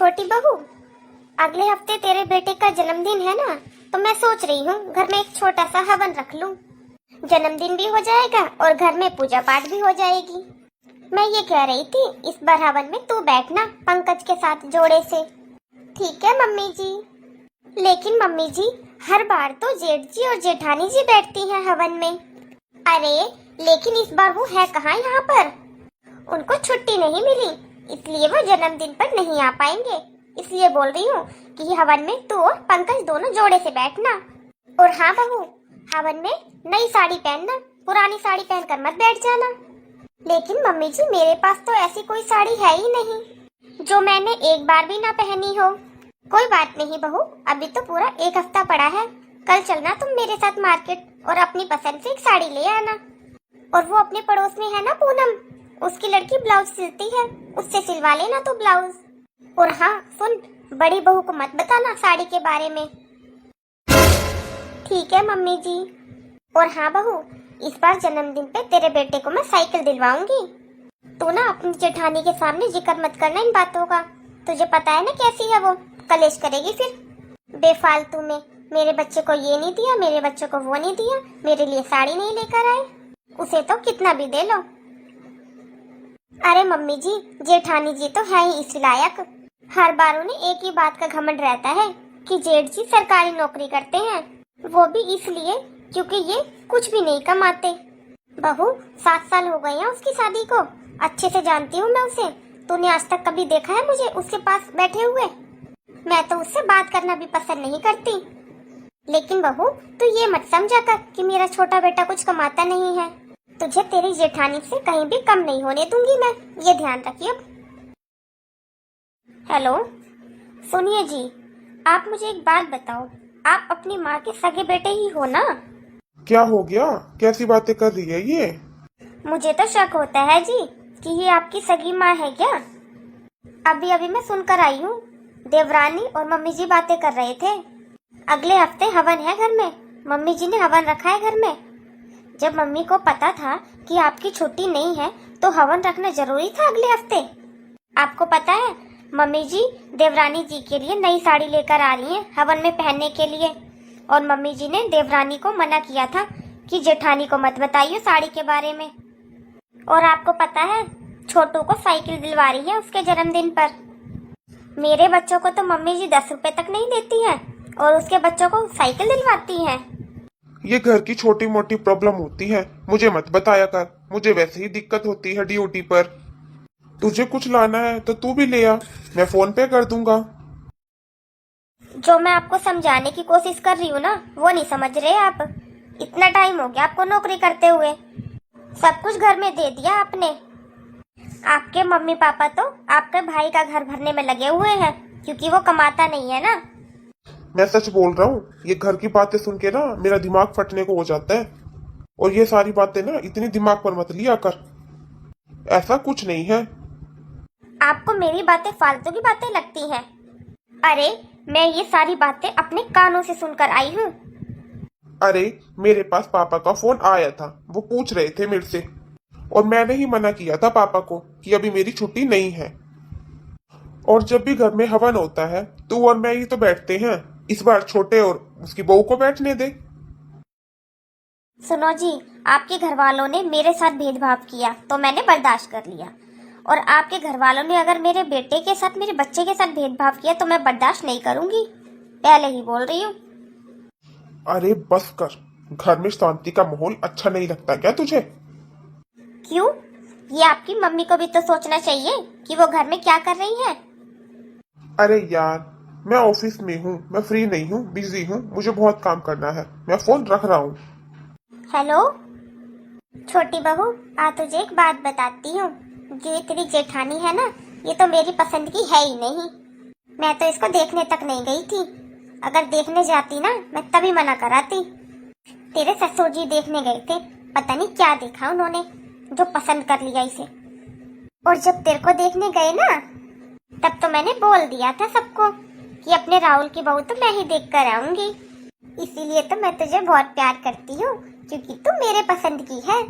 छोटी बहू, अगले हफ्ते तेरे बेटे का जन्मदिन है ना, तो मैं सोच रही हूँ घर में एक छोटा सा हवन रख लूँ। जन्मदिन भी हो जाएगा और घर में पूजा पाठ भी हो जाएगी। मैं ये कह रही थी, इस बार हवन में तू बैठना पंकज के साथ जोड़े से। ठीक है मम्मी जी। लेकिन मम्मी जी, हर बार तो जेठ जी और जेठानी जी बैठती हैं हवन में। अरे लेकिन इस बार वो है कहाँ यहाँ पर? उनको छुट्टी नहीं मिली, इसलिए वो जन्मदिन पर नहीं आ पाएंगे। इसलिए बोल रही हूँ कि हवन में तू और पंकज दोनों जोड़े से बैठना। और हाँ बहू, हवन में नई साड़ी पहनना, पुरानी साड़ी पहनकर मत बैठ जाना। लेकिन मम्मी जी, मेरे पास तो ऐसी कोई साड़ी है ही नहीं जो मैंने एक बार भी ना पहनी हो। कोई बात नहीं बहू, अभी तो पूरा एक हफ्ता पड़ा है। कल चलना तुम मेरे साथ मार्केट और अपनी पसंद से एक साड़ी ले आना। और वो अपने पड़ोस में है ना पूनम, उसकी लड़की ब्लाउज सिलती है, उससे सिलवा लेना तो ब्लाउज। और हाँ सुन, बड़ी बहू को मत बताना साड़ी के बारे में। ठीक है मम्मी जी। और हाँ बहू, इस बार जन्मदिन पे तेरे बेटे को मैं साइकिल दिलवाऊंगी। तू ना अपनी जेठानी के सामने जिक्र मत करना इन बातों का। तुझे पता है ना कैसी है वो, कलेश करेगी फिर बेफालतू में। मेरे बच्चे को ये नहीं दिया, मेरे बच्चे को वो नहीं दिया, मेरे लिए साड़ी नहीं लेकर आए। उसे तो कितना भी दे लो। अरे मम्मी जी, जेठानी जी तो है ही इस लायक। हर बार उन्हें एक ही बात का घमंड रहता है कि जेठ जी सरकारी नौकरी करते हैं, वो भी इसलिए क्योंकि ये कुछ भी नहीं कमाते। बहू, 7 साल हो गए हैं उसकी शादी को, अच्छे से जानती हूँ मैं उसे। तूने आज तक कभी देखा है मुझे उसके पास बैठे हुए? मैं तो उससे बात करना भी पसंद नहीं करती। लेकिन बहू, तू ये मत समझा कर कि मेरा छोटा बेटा कुछ कमाता नहीं है। तुझे तेरी जेठानी से कहीं भी कम नहीं होने दूंगी मैं, ये ध्यान रखियो। हेलो, सुनिए जी, आप मुझे एक बात बताओ, आप अपनी माँ के सगे बेटे ही हो ना? क्या हो गया? कैसी बातें कर रही है ये? मुझे तो शक होता है जी कि ये आपकी सगी माँ है क्या। अभी अभी मैं सुनकर आई हूँ, देवरानी और मम्मी जी बातें कर रहे थे। अगले हफ्ते हवन है घर में, मम्मी जी ने हवन रखा है घर में। जब मम्मी को पता था कि आपकी छुट्टी नहीं है तो हवन रखना जरूरी था अगले हफ्ते। आपको पता है, मम्मी जी देवरानी जी के लिए नई साड़ी लेकर आ रही हैं हवन में पहनने के लिए। और मम्मी जी ने देवरानी को मना किया था कि जेठानी को मत बताइए साड़ी के बारे में। और आपको पता है, छोटू को साइकिल दिलवा रही है उसके जन्मदिन पर। मेरे बच्चों को तो मम्मी जी 10 रुपए तक नहीं देती हैं और उसके बच्चों को साइकिल दिलवाती हैं। ये घर की छोटी मोटी प्रॉब्लम होती है, मुझे मत बताया कर। मुझे वैसे ही दिक्कत होती है ड्यूटी पर। तुझे कुछ लाना है तो तू भी ले आ, मैं फोन पे कर दूंगा। जो मैं आपको समझाने की कोशिश कर रही हूँ ना, वो नहीं समझ रहे आप। इतना टाइम हो गया आपको नौकरी करते हुए, सब कुछ घर में दे दिया आपने। आपके मम्मी पापा तो आपके भाई का घर भरने में लगे हुए हैं क्योंकि वो कमाता नहीं है ना। मैं सच बोल रहा हूँ, ये घर की बातें सुन के ना मेरा दिमाग फटने को हो जाता है। और ये सारी बातें ना इतनी दिमाग पर मत लिया कर, ऐसा कुछ नहीं है। आपको मेरी बातें फालतू की बातें लगती हैं। अरे मैं ये सारी बातें अपने कानों से सुनकर आई हूँ। अरे मेरे पास पापा का फोन आया था, वो पूछ रहे थे मेरे से, और मैंने ही मना किया था पापा को कि अभी मेरी छुट्टी नहीं है। और जब भी घर में हवन होता है तू और मैं ही तो बैठते हैं, इस बार छोटे और उसकी बहू को बैठने दे। सुनो जी, आपके घर वालों ने मेरे साथ भेदभाव किया तो मैंने बर्दाश्त कर लिया, और आपके घर वालों ने अगर मेरे बेटे के साथ, मेरे बच्चे के साथ भेदभाव किया तो मैं बर्दाश्त नहीं करूंगी, पहले ही बोल रही हूँ। अरे बस कर, घर में शांति का माहौल अच्छा नहीं लगता क्या तुझे? क्यों? ये आपकी मम्मी को भी तो सोचना चाहिए कि वो घर में क्या कर रही है। अरे यार, मैं ऑफिस में हूँ, मैं फ्री नहीं हूँ, बिजी हूँ, मुझे बहुत काम करना है, मैं फोन रख रहा हूँ। हेलो छोटी बहू, आ तुझे एक बात बताती हूँ। जो ये तेरी जेठानी है ना, ये तो मेरी पसंद की है ही नहीं। मैं तो इसको देखने तक नहीं गई थी, अगर देखने जाती ना मैं तभी मना कराती। तेरे ससुर जी देखने गए थे, पता नहीं क्या देखा उन्होंने जो पसंद कर लिया इसे। और जब तेरे को देखने गए ना, तब तो मैंने बोल दिया था सबको कि अपने राहुल की बहू तो मैं ही देख कर आऊंगी। इसीलिए तो मैं तुझे बहुत प्यार करती हूँ, क्योंकि तू मेरे पसंद की है।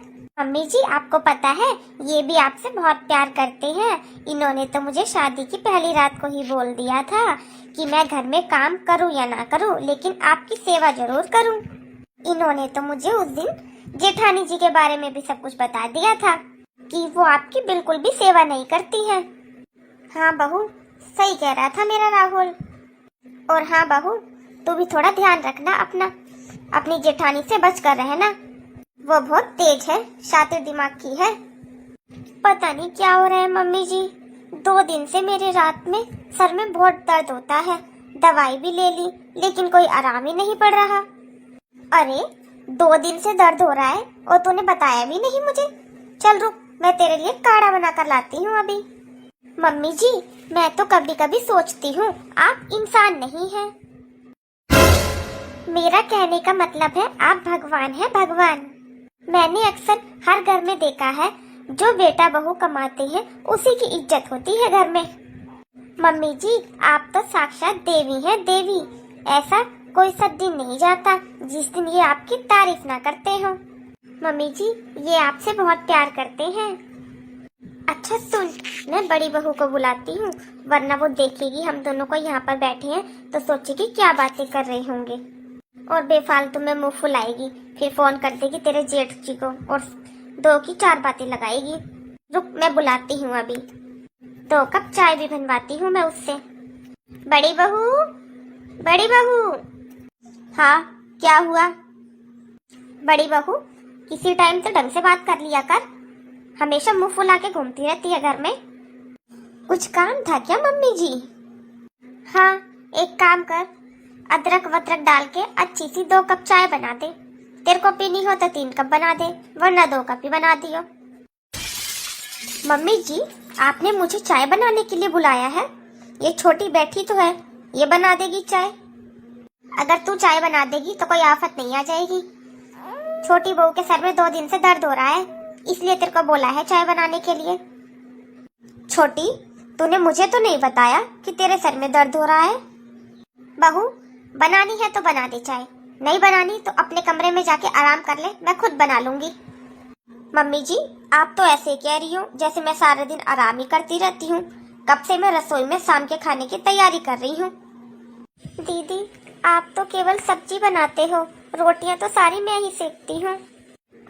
मम्मी जी आपको पता है ये भी आपसे बहुत प्यार करते हैं। इन्होंने तो मुझे शादी की पहली रात को ही बोल दिया था कि मैं घर में काम करूं या ना करूं लेकिन आपकी सेवा जरूर करूं। इन्होंने तो मुझे उस दिन जेठानी जी के बारे में भी सब कुछ बता दिया था कि वो आपकी बिल्कुल भी सेवा नहीं करती है। हाँ बहू, सही कह रहा था मेरा राहुल। और हाँ बहू, तू भी थोड़ा ध्यान रखना अपनी जेठानी से बच कर रहना। वो बहुत तेज है, शातिर दिमाग की है। पता नहीं क्या हो रहा है मम्मी जी, 2 दिन से मेरे रात में सर में बहुत दर्द होता है। दवाई भी ले ली लेकिन कोई आराम ही नहीं पड़ रहा। अरे 2 दिन से दर्द हो रहा है और तूने बताया भी नहीं मुझे। चल रुक, मैं तेरे लिए काढ़ा बना कर लाती हूँ अभी। मम्मी जी मैं तो कभी कभी सोचती हूँ आप इंसान नहीं हैं। मेरा कहने का मतलब है आप भगवान हैं, भगवान। मैंने अक्सर हर घर में देखा है जो बेटा बहू कमाते हैं उसी की इज्जत होती है घर में। मम्मी जी आप तो साक्षात देवी हैं, देवी। ऐसा कोई सब दिन नहीं जाता जिस दिन ये आपकी तारीफ ना करते हो। मम्मी जी ये आपसे बहुत प्यार करते हैं। अच्छा सुन, मैं बड़ी बहू को बुलाती हूँ वरना वो देखेगी हम दोनों को यहाँ पर बैठे हैं तो सोचेगी क्या बातें कर रहे होंगे और बेफालतू में मुंह फुलाएगी। फिर फोन कर देगी तेरे जेठ जी को और 2 की 4 बातें लगाएगी। रुक मैं बुलाती हूँ अभी, 2 कप चाय भी बनवाती हूँ मैं उससे। बड़ी बहू, बड़ी बहू। हाँ क्या हुआ? बड़ी बहू किसी टाइम तो ढंग से बात कर लिया कर, हमेशा मुंह फुला के घूमती रहती है घर में। कुछ काम था क्या मम्मी जी? हाँ एक काम कर, अदरक वदरक डाल के अच्छी सी 2 कप चाय बना दे। तेरे को पीनी हो तो 3 कप बना दे वरना 2 कप ही बना दियो। मम्मी जी आपने मुझे चाय बनाने के लिए बुलाया है? ये छोटी बैठी तो है, ये बना देगी चाय। अगर तू चाय बना देगी तो कोई आफत नहीं आ जाएगी। छोटी बहू के सर में 2 दिन से दर्द हो रहा है इसलिए तेरे को बोला है चाय बनाने के लिए। छोटी तूने मुझे तो नहीं बताया कि तेरे सर में दर्द हो रहा है। बहू बनानी है तो बना दे चाय, नहीं बनानी तो अपने कमरे में जाके आराम कर ले, मैं खुद बना लूंगी। मम्मी जी आप तो ऐसे कह रही हो जैसे मैं सारा दिन आराम ही करती रहती हूँ। कब से मैं रसोई में शाम के खाने की तैयारी कर रही हूँ। दीदी आप तो केवल सब्जी बनाते हो, रोटियां तो सारी मैं ही सेकती हूँ।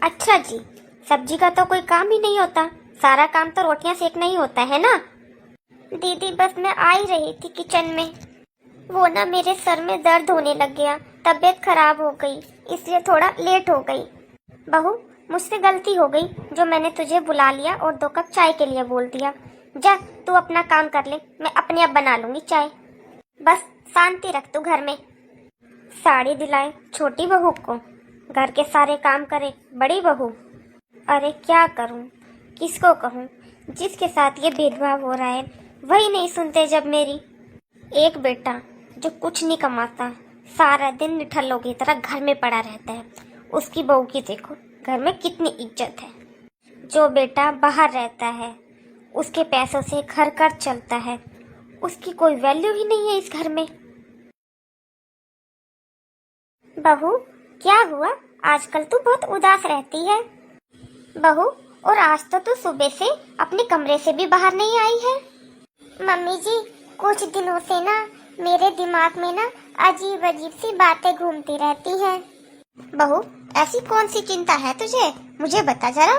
अच्छा जी, सब्जी का तो कोई काम ही नहीं होता, सारा काम तो रोटियां सेकना ही होता है ना। दीदी बस मैं आ ही रही थी किचन में, वो ना मेरे सर में दर्द होने लग गया, तबीयत खराब हो गई इसलिए थोड़ा लेट हो गई। बहू मुझसे गलती हो गई जो मैंने तुझे बुला लिया और 2 कप चाय के लिए बोल दिया। जा तू अपना काम कर ले, मैं अपने आप बना लूंगी चाय। बस शांति रख तू घर में। साड़ी दिलाए छोटी बहू को, घर के सारे काम करे बड़ी बहू। अरे क्या करूं, किसको कहूं? जिसके साथ ये भेदभाव हो रहा है वही नहीं सुनते जब मेरी। एक बेटा जो कुछ नहीं कमाता, सारा दिन निठल्लों की तरह घर में पड़ा रहता है, उसकी बहू की देखो घर में कितनी इज्जत है। जो बेटा बाहर रहता है उसके पैसों से घर खर्च चलता है, उसकी कोई वैल्यू ही नहीं है इस घर में। बहू क्या हुआ, आजकल तू बहुत उदास रहती है। बहू और आज तो तू सुबह से अपने कमरे से भी बाहर नहीं आई है। मम्मी जी कुछ दिनों से ना मेरे दिमाग में ना अजीब अजीब सी बातें घूमती रहती हैं। बहू ऐसी कौन सी चिंता है तुझे, मुझे बता जरा।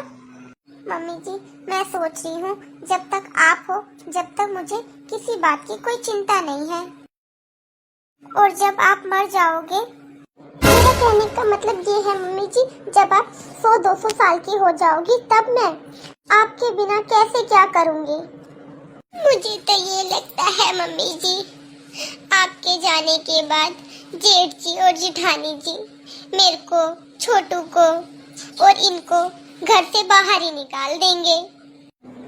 मम्मी जी मैं सोच रही हूँ जब तक आप हो जब तक मुझे किसी बात की कोई चिंता नहीं है, और जब आप मर जाओगे, मेरा कहने का मतलब ये है मम्मी जी जब आप 100-200 साल की हो जाओगी तब मैं आपके बिना कैसे क्या करूँगी। मुझे तो ये लगता है मम्मी जी आपके जाने के बाद जेठ जी और जेठानी जी मेरे को, छोटू को और इनको घर से बाहर ही निकाल देंगे।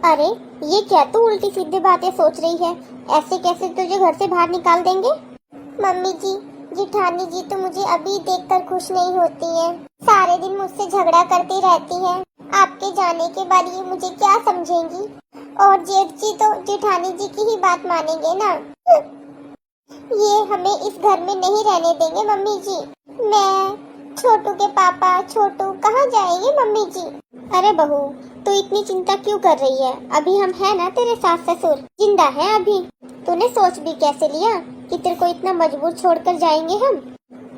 अरे ये क्या तू उल्टी सीधी बातें सोच रही है, ऐसे कैसे तुझे घर से बाहर निकाल देंगे। मम्मी जी जेठानी जी तो मुझे अभी देखकर खुश नहीं होती है, सारे दिन मुझसे झगड़ा करती रहती है। आपके जाने के बाद ये मुझे क्या समझेंगी, और जेठ जी तो जेठानी जी की ही बात मानेंगे ना। ये हमें इस घर में नहीं रहने देंगे मम्मी जी। मैं छोटू के पापा, छोटू कहाँ जाएंगे मम्मी जी? अरे बहू, तू इतनी चिंता क्यों कर रही है? अभी हम है ना, तेरे सास ससुर जिंदा है अभी। तूने सोच भी कैसे लिया कि तेरे को इतना मजबूर छोड़कर जाएंगे हम?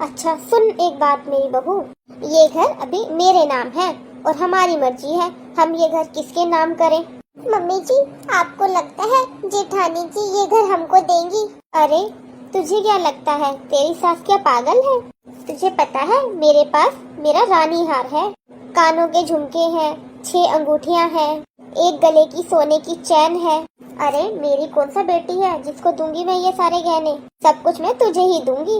अच्छा सुन एक बात मेरी बहू, ये घर अभी मेरे नाम है और हमारी मर्जी है हम ये घर किसके नाम करें। मम्मी जी, आपको लगता है जेठानी जी ये घर हमको देंगी? अरे तुझे क्या लगता है, तेरी सास क्या पागल है? तुझे पता है मेरे पास मेरा रानी हार है, कानों के झुमके हैं, 6 अंगूठियां हैं, एक गले की सोने की चैन है। अरे मेरी कौन सा बेटी है जिसको दूंगी मैं ये सारे गहने? सब कुछ मैं तुझे ही दूंगी।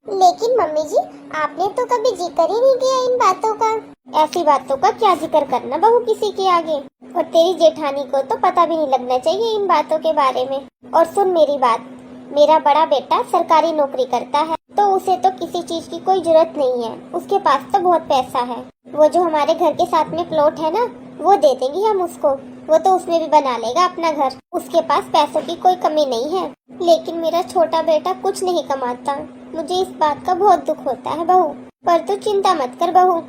लेकिन मम्मी जी, आपने तो कभी जिक्र ही नहीं किया इन बातों का। ऐसी बातों का क्या जिक्र करना बहू किसी के आगे, और तेरी जेठानी को तो पता भी नहीं लगना चाहिए इन बातों के बारे में। और सुन मेरी बात, मेरा बड़ा बेटा सरकारी नौकरी करता है तो उसे तो किसी चीज की कोई जरूरत नहीं है, उसके पास तो बहुत पैसा है। वो जो हमारे घर के साथ में प्लॉट है ना, वो दे देंगे हम उसको, वो तो उसमें भी बना लेगा अपना घर, उसके पास पैसों की कोई कमी नहीं है। लेकिन मेरा छोटा बेटा कुछ नहीं कमाता, मुझे इस बात का बहुत दुख होता है बहू। पर तू चिंता मत कर बहू,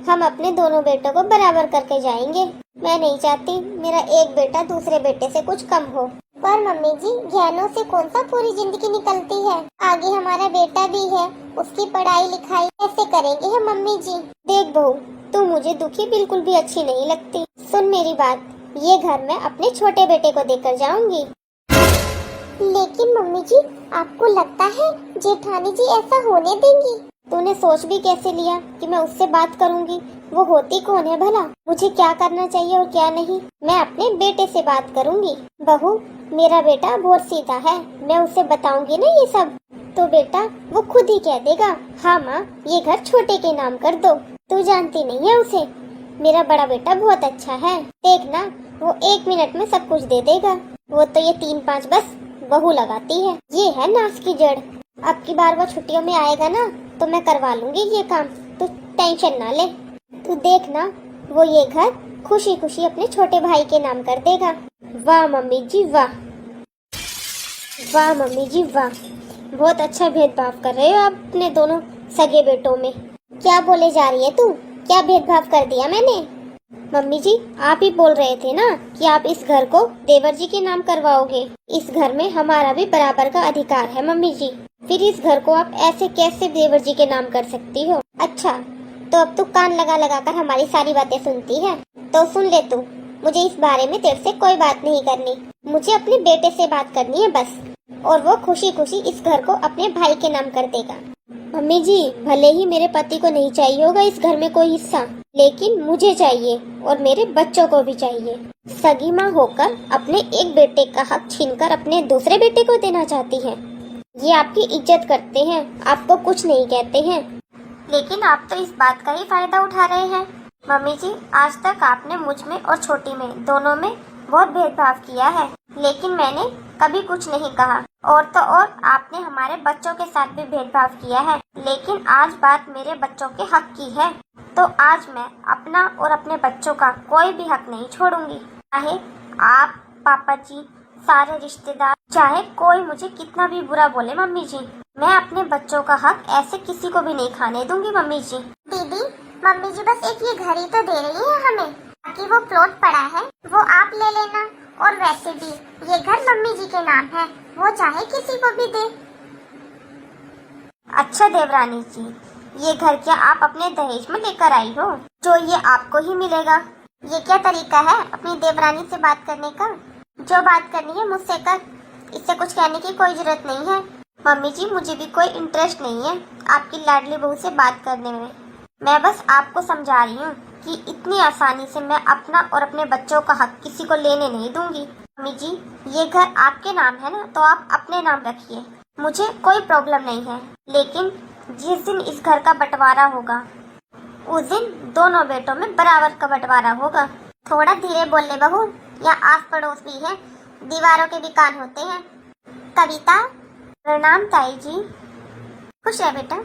हम अपने दोनों बेटों को बराबर करके जाएंगे। मैं नहीं चाहती मेरा एक बेटा दूसरे बेटे से कुछ कम हो। पर मम्मी जी, गहनों से कौन सा पूरी जिंदगी निकलती है? आगे हमारा बेटा भी है, उसकी पढ़ाई लिखाई कैसे करेंगे हम मम्मी जी? देख बहू, तू मुझे दुखी बिल्कुल भी अच्छी नहीं लगती। सुन मेरी बात, ये घर मैं अपने छोटे बेटे को देकर जाऊंगी। लेकिन मम्मी जी, आपको लगता है जेठानी जी ऐसा होने देंगी? तूने सोच भी कैसे लिया कि मैं उससे बात करूंगी? वो होती कौन है भला? मुझे क्या करना चाहिए और क्या नहीं, मैं अपने बेटे से बात करूंगी। बहू, मेरा बेटा बहुत सीधा है, मैं उसे बताऊंगी ना ये सब तो बेटा वो खुद ही कह देगा, हाँ माँ ये घर छोटे के नाम कर दो। तू जानती नहीं है उसे, मेरा बड़ा बेटा बहुत अच्छा है, देखना वो 1 मिनट में सब कुछ दे देगा। वो तो ये 3-5 बस बहू लगाती है, ये है नाश की जड़। अब की बार वो छुट्टियों में आएगा ना तो मैं करवा लूंगी ये काम, तू टेंशन ना ले। तू देखना वो ये घर खुशी खुशी अपने छोटे भाई के नाम कर देगा। वाह मम्मी जी वाह, वाह मम्मी जी वाह, बहुत अच्छा भेदभाव कर रहे हो आप अपने दोनों सगे बेटों में। क्या बोले जा रही है तू? क्या भेदभाव कर दिया मैंने? मम्मी जी, आप ही बोल रहे थे ना कि आप इस घर को देवर जी के नाम करवाओगे। इस घर में हमारा भी बराबर का अधिकार है मम्मी जी, फिर इस घर को आप ऐसे कैसे देवर जी के नाम कर सकती हो? अच्छा, तो अब तू कान लगा लगा कर हमारी सारी बातें सुनती है, तो सुन ले तू, मुझे इस बारे में तेरे से कोई बात नहीं करनी, मुझे अपने बेटे से बात करनी है बस, और वो खुशी खुशी इस घर को अपने भाई के नाम कर देगा। मम्मी जी, भले ही मेरे पति को नहीं चाहिए होगा इस घर में कोई हिस्सा, लेकिन मुझे चाहिए और मेरे बच्चों को भी चाहिए। सगी माँ होकर अपने एक बेटे का हक छीनकर अपने दूसरे बेटे को देना चाहती है। ये आपकी इज्जत करते हैं, आपको कुछ नहीं कहते हैं, लेकिन आप तो इस बात का ही फायदा उठा रहे हैं। मम्मी जी, आज तक आपने मुझ में और छोटी में दोनों में बहुत भेदभाव किया है, लेकिन मैंने कभी कुछ नहीं कहा। और तो और आपने हमारे बच्चों के साथ भी भेदभाव किया है, लेकिन आज बात मेरे बच्चों के हक की है, तो आज मैं अपना और अपने बच्चों का कोई भी हक नहीं छोड़ूंगी। चाहे आप, पापा जी, सारे रिश्तेदार, चाहे कोई मुझे कितना भी बुरा बोले मम्मी जी, मैं अपने बच्चों का हक ऐसे किसी को भी नहीं खाने दूंगी मम्मी जी। दीदी, मम्मी जी बस एक ये घर ही तो दे रही है हमें, बाकी वो प्लॉट पड़ा है वो आप ले लेना, और वैसे भी ये घर मम्मी जी के नाम है, वो चाहे किसी को भी दे। अच्छा देवरानी जी, ये घर क्या आप अपने दहेज में लेकर आई हो जो ये आपको ही मिलेगा? ये क्या तरीका है अपनी देवरानी से बात करने का? जो बात करनी है मुझसे कर, इससे कुछ कहने की कोई जरूरत नहीं है। मम्मी जी, मुझे भी कोई इंटरेस्ट नहीं है आपकी लाडली बहू से बात करने में, मैं बस आपको समझा रही हूँ कि इतनी आसानी से मैं अपना और अपने बच्चों का हक किसी को लेने नहीं दूंगी। मम्मी जी, ये घर आपके नाम है ना, तो आप अपने नाम रखिए, मुझे कोई प्रॉब्लम नहीं है, लेकिन जिस दिन इस घर का बंटवारा होगा उस दिन दोनों बेटों में बराबर का बंटवारा होगा। थोड़ा धीरे बोल ले बहू, यहाँ आस पड़ोस भी है, दीवारों के भी कान होते हैं। कविता, प्रणाम ताई जी। खुश है बेटा।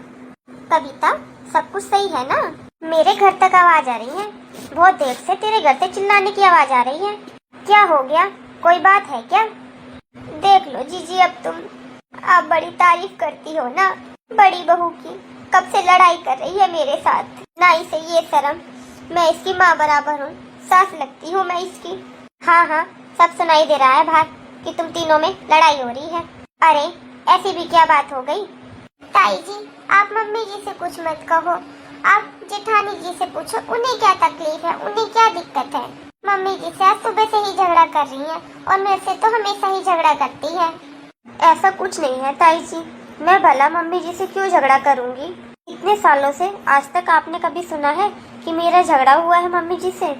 कविता, सब कुछ सही है ना? मेरे घर तक आवाज आ रही है, बहुत देर से तेरे घर से चिल्लाने की आवाज आ रही है, क्या हो गया? कोई बात है क्या? देख लो जीजी, अब तुम, आप बड़ी तारीफ करती हो ना बड़ी बहू की, कब से लड़ाई कर रही है मेरे साथ। ना इसे ये शर्म, मैं इसकी माँ बराबर हूँ, सास लगती हूँ मैं इसकी। हाँ हाँ, सब सुनाई दे रहा है बाहर कि तुम तीनों में लड़ाई हो रही है। अरे ऐसी भी क्या बात हो गई? ताई जी, आप मम्मी जी से कुछ मत कहो, आप जेठानी जी से पूछो, उन्हें क्या तकलीफ है, उन्हें क्या दिक्कत है। मम्मी जी से आज सुबह से ही झगड़ा कर रही हैं और मेरे से तो हमेशा ही झगड़ा करती है। ऐसा कुछ नहीं है ताई जी, मैं भला मम्मी जी से क्यों झगड़ा करूंगी। इतने सालों से आज तक आपने कभी सुना है कि मेरा झगड़ा हुआ है मम्मी जी से?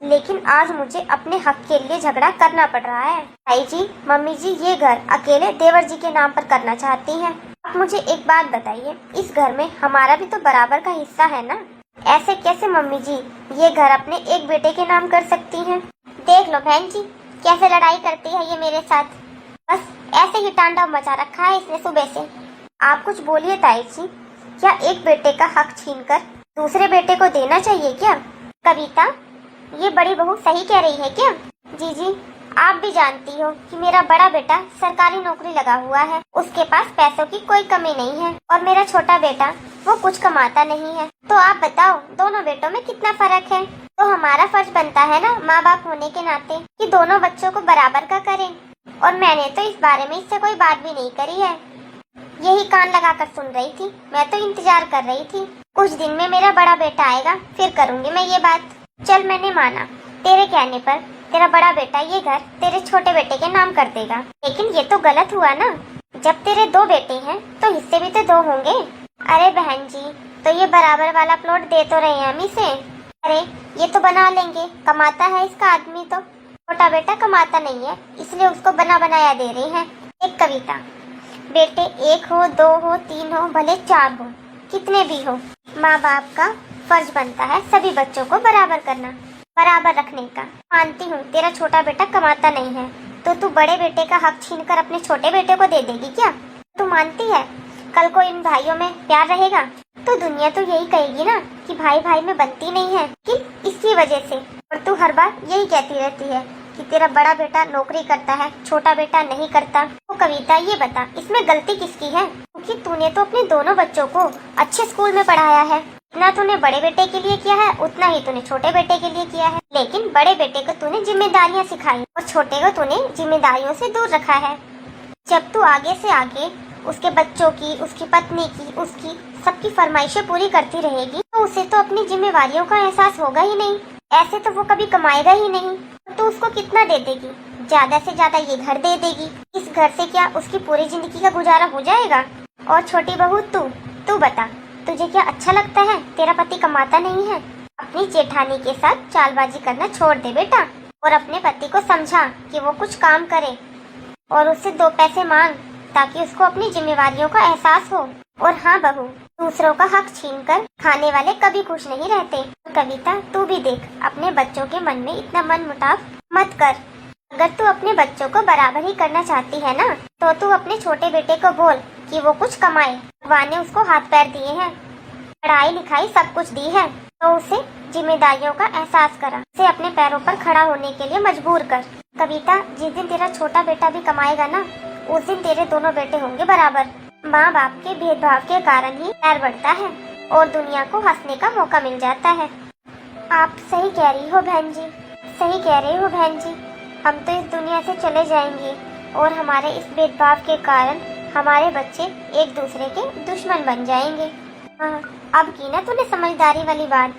लेकिन आज मुझे अपने हक के लिए झगड़ा करना पड़ रहा है। ताई जी, मम्मी जी ये घर अकेले देवर जी के नाम पर करना चाहती हैं। आप मुझे एक बात बताइए, इस घर में हमारा भी तो बराबर का हिस्सा है ना? ऐसे कैसे मम्मी जी ये घर अपने एक बेटे के नाम कर सकती हैं? देख लो बहन जी, कैसे लड़ाई करती है ये मेरे साथ। बस ऐसे ही तांडव मचा रखा है इसने सुबह से। आप कुछ बोलिए ताई जी, क्या एक बेटे का हक छीनकर दूसरे बेटे को देना चाहिए क्या? कविता, ये बड़ी बहू सही कह रही है क्या? जी, आप भी जानती हो कि मेरा बड़ा बेटा सरकारी नौकरी लगा हुआ है, उसके पास पैसों की कोई कमी नहीं है, और मेरा छोटा बेटा वो कुछ कमाता नहीं है। तो आप बताओ, दोनों बेटों में कितना फर्क है? तो हमारा फर्ज बनता है ना माँ बाप होने के नाते कि दोनों बच्चों को बराबर का करें। और मैंने तो इस बारे में इससे कोई बात भी नहीं करी है, यही कान लगाकर सुन रही थी। मैं तो इंतजार कर रही थी, कुछ दिन में मेरा बड़ा बेटा आएगा, फिर करूँगी मैं ये बात। चल, मैंने माना, तेरे कहने पर तेरा बड़ा बेटा ये घर तेरे छोटे बेटे के नाम कर देगा, लेकिन ये तो गलत हुआ ना। जब तेरे दो बेटे हैं तो हिस्से भी तो दो होंगे। अरे बहन जी, तो ये बराबर वाला प्लॉट दे तो रहे हैं हम इसे। अरे ये तो बना लेंगे, कमाता है इसका आदमी, तो छोटा बेटा कमाता नहीं है, इसलिए उसको बना बनाया दे रही है। एक कविता, बेटे एक हो, दो हो, तीन हो, भले चार हो, कितने भी हो, माँ बाप का फर्ज बनता है सभी बच्चों को बराबर करना, बराबर रखने का। मानती हूँ तेरा छोटा बेटा कमाता नहीं है, तो तू बड़े बेटे का हक छीनकर अपने छोटे बेटे को दे देगी क्या? तू मानती है कल को इन भाइयों में प्यार रहेगा तो दुनिया तो यही कहेगी ना कि भाई भाई में बनती नहीं है, कि इसकी वजह से। और तू हर बार यही कहती रहती है कि तेरा बड़ा बेटा नौकरी करता है, छोटा बेटा नहीं करता। तो कविता, ये बता, इसमें गलती किसकी है? क्योंकि तूने तो अपने दोनों बच्चों को अच्छे स्कूल में पढ़ाया है। इतना तूने बड़े बेटे के लिए किया है, उतना ही तूने छोटे बेटे के लिए किया है। लेकिन बड़े बेटे को तूने जिम्मेदारियाँ सिखाई और छोटे को तूने जिम्मेदारियों से दूर रखा है। जब तू आगे से आगे उसके बच्चों की, उसकी पत्नी की, उसकी सबकी फरमाइशें पूरी करती रहेगी, तो उसे तो अपनी जिम्मेवारियों का एहसास होगा ही नहीं। ऐसे तो वो कभी कमाएगा ही नहीं। तो उसको कितना दे देगी? ज्यादा से ज्यादा ये घर दे देगी। इस घर से क्या उसकी पूरी जिंदगी का गुजारा हो जाएगा? और छोटी बहू, तू बता, तुझे क्या अच्छा लगता है तेरा पति कमाता नहीं है? अपनी जेठानी के साथ चालबाजी करना छोड़ दे बेटा, और अपने पति को समझा कि वो कुछ काम करे और उससे दो पैसे मांग, ताकि उसको अपनी जिम्मेवारियों का एहसास हो। और हाँ बहू, दूसरों का हक छीनकर खाने वाले कभी खुश नहीं रहते। कविता, तू भी देख, अपने बच्चों के मन में इतना मन मुटाव मत कर। अगर तू अपने बच्चों को बराबर ही करना चाहती है ना, तो तू अपने छोटे बेटे को बोल कि वो कुछ कमाए। भगवान ने उसको हाथ पैर दिए हैं, पढ़ाई लिखाई सब कुछ दी है, तो उसे जिम्मेदारियों का एहसास करा, उसे अपने पैरों पर खड़ा होने के लिए मजबूर कर। कविता, जिस दिन तेरा छोटा बेटा भी कमाएगा ना, उस दिन तेरे दोनों बेटे होंगे बराबर। माँ बाप के भेदभाव के कारण ही प्यार बढ़ता है और दुनिया को हंसने का मौका मिल जाता है। आप सही कह रही हो बहन जी, सही कह रही हो बहन जी। हम तो इस दुनिया से चले जाएंगे और हमारे इस भेदभाव के कारण हमारे बच्चे एक दूसरे के दुश्मन बन जाएंगे। हाँ, अब की ना तूने समझदारी वाली बात।